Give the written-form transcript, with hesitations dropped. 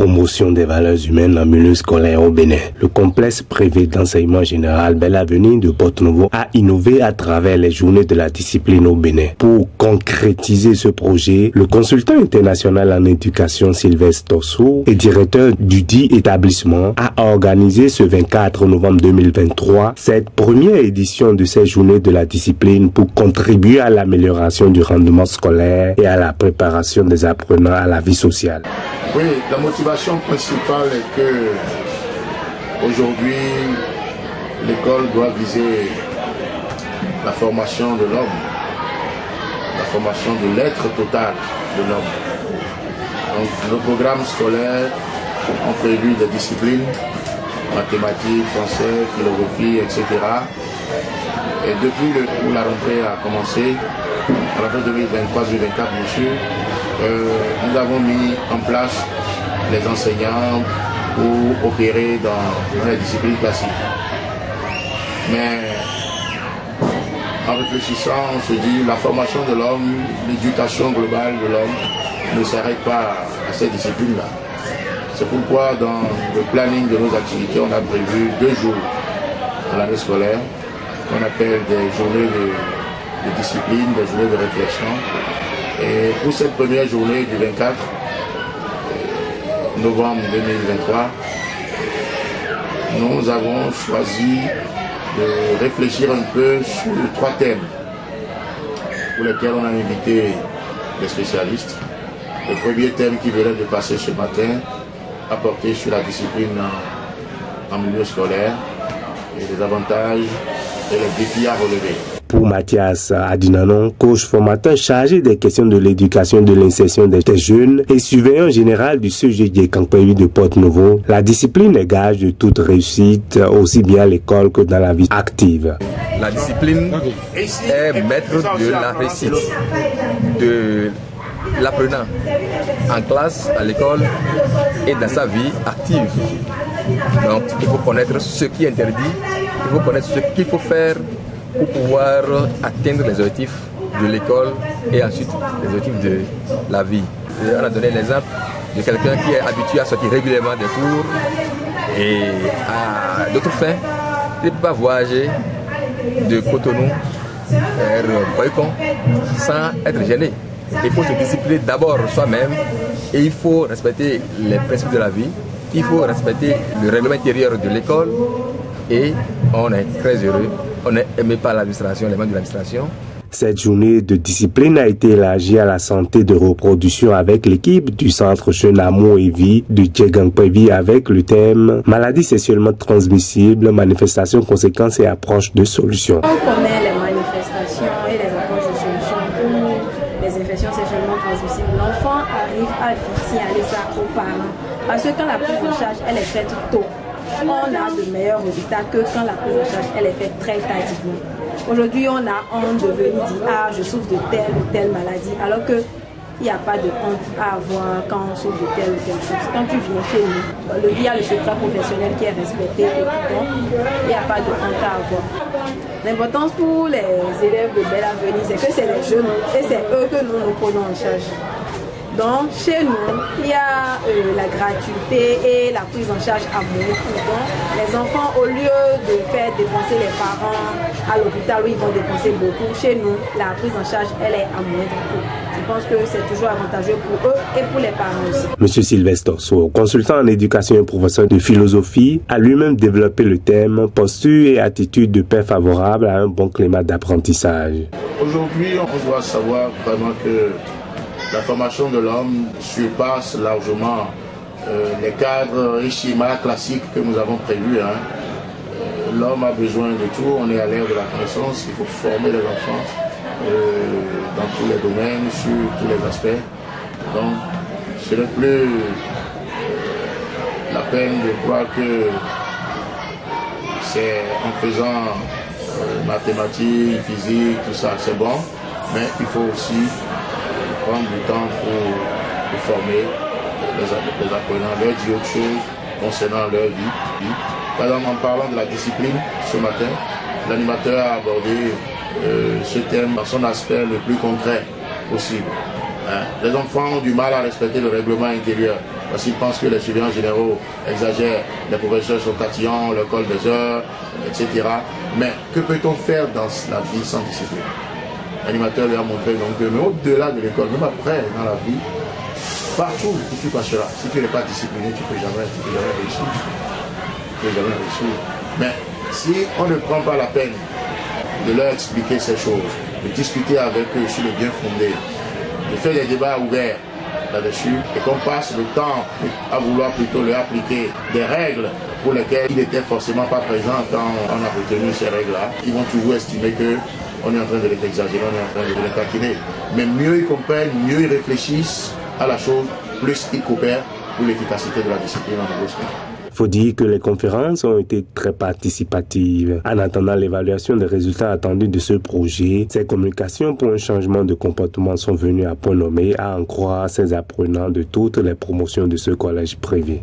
promotion des valeurs humaines en milieu scolaire au Bénin. Le complexe privé d'enseignement général Bel Avenir de Porto-Novo a innové à travers les journées de la discipline au Bénin. Pour concrétiser ce projet, le consultant international en éducation Sylvestre Torso et directeur du dit établissement a organisé ce 24 novembre 2023 cette première édition de ces journées de la discipline pour contribuer à l'amélioration du rendement scolaire et à la préparation des apprenants à la vie sociale. Oui, la motivation principale est que aujourd'hui l'école doit viser la formation de l'homme, la formation de l'être total de l'homme. Donc nos programmes scolaires ont prévu des disciplines, mathématiques, français, philosophie, etc. Et depuis où la rentrée a commencé, à la fin 2023-2024 bien sûr, nous avons mis en place les enseignants pour opérer dans les disciplines classiques. Mais en réfléchissant, on se dit la formation de l'homme, l'éducation globale de l'homme ne s'arrête pas à ces disciplines-là. C'est pourquoi dans le planning de nos activités, on a prévu 2 jours dans l'année scolaire qu'on appelle des journées de discipline, des journées de réflexion. Et pour cette première journée du 24 novembre 2023, nous avons choisi de réfléchir un peu sur 3 thèmes pour lesquels on a invité des spécialistes. Le premier thème qui venait de passer ce matin a porté sur la discipline en milieu scolaire et les avantages et les défis à relever. Pour Mathias Adinanon, coach formateur chargé des questions de l'éducation et de l'insertion des jeunes et surveillant général du CGD Campéry de Porto-Novo, la discipline est gage de toute réussite, aussi bien à l'école que dans la vie active. La discipline est maître de la réussite de l'apprenant en classe, à l'école et dans sa vie active. Donc il faut connaître ce qui est interdit, il faut connaître ce qu'il faut faire pour pouvoir atteindre les objectifs de l'école et ensuite les objectifs de la vie. Et on a donné l'exemple de quelqu'un qui est habitué à sortir régulièrement des cours et à d'autres fins. Il ne peut pas voyager de Cotonou vers Boycon sans être gêné. Il faut se discipliner d'abord soi-même et il faut respecter les principes de la vie. Il faut respecter le règlement intérieur de l'école et on est très heureux. On est aimé par l'administration, les membres de l'administration. Cette journée de discipline a été élargie à la santé de reproduction avec l'équipe du centre Jeune Amour et Vie de Djegangpevi avec le thème maladies sexuellement transmissibles, manifestations, conséquences et approches de solutions. On connaît les manifestations et les approches de solutions pour les infections sexuellement transmissibles. L'enfant arrive à signaler ça aux parents parce que quand la prise en charge elle est faite tôt, on a de meilleurs résultats que quand la prise en charge elle est faite très tardivement. Aujourd'hui, on a honte de venir dire « Ah, je souffre de telle ou telle maladie », alors qu'il n'y a pas de honte à avoir quand on souffre de telle ou telle chose. Quand tu viens chez nous, il y a le secret professionnel qui est respecté et tout, il n'y a pas de honte à avoir. L'importance pour les élèves de Bel Avenir, c'est que c'est les jeunes et c'est eux que nous prenons en charge. Donc, chez nous, il y a la gratuité et la prise en charge à moindre coût. Donc, les enfants, au lieu de faire dépenser les parents à l'hôpital où ils vont dépenser beaucoup, chez nous, la prise en charge, elle est à moindre coût. Je pense que c'est toujours avantageux pour eux et pour les parents aussi. Monsieur Sylvestre Torso, consultant en éducation et professeur de philosophie, a lui-même développé le thème « Posture et attitude de paix favorable à un bon climat d'apprentissage ». Aujourd'hui, on doit savoir vraiment que la formation de l'homme surpasse largement les cadres et schémas classiques que nous avons prévus. L'homme a besoin de tout, on est à l'ère de la connaissance, il faut former les enfants dans tous les domaines, sur tous les aspects. Donc, ce n'est plus la peine de croire que c'est en faisant mathématiques, physique, tout ça, c'est bon, mais il faut aussi prendre du temps pour former les apprenants, leur dire autre chose concernant leur vie. Par exemple, en parlant de la discipline, ce matin, l'animateur a abordé ce thème dans son aspect le plus concret possible. Les enfants ont du mal à respecter le règlement intérieur. parce qu'ils pensent que les surveillants généraux exagèrent, les professeurs sont tatillants, le col des heures, etc. Mais que peut-on faire dans la vie sans discipline? L'animateur lui a montré donc que, mais au-delà de l'école, même après, dans la vie, partout où tu passeras, si tu n'es pas discipliné, tu ne peux jamais réussir. Tu ne peux jamais réussir. Mais si on ne prend pas la peine de leur expliquer ces choses, de discuter avec eux sur le bien fondé, de faire des débats ouverts là-dessus, et qu'on passe le temps à vouloir plutôt leur appliquer des règles pour lesquelles ils n'étaient forcément pas présents quand on a retenu ces règles-là, ils vont toujours estimer qu'on est en train de les exagérer, on est en train de les taquiner. Mais mieux ils comprennent, mieux ils réfléchissent à la chose, plus ils coopèrent pour l'efficacité de la discipline en niveau scolaire. Il faut dire que les conférences ont été très participatives. En attendant l'évaluation des résultats attendus de ce projet, ces communications pour un changement de comportement sont venues à point nommé, à en croire ces apprenants de toutes les promotions de ce collège privé.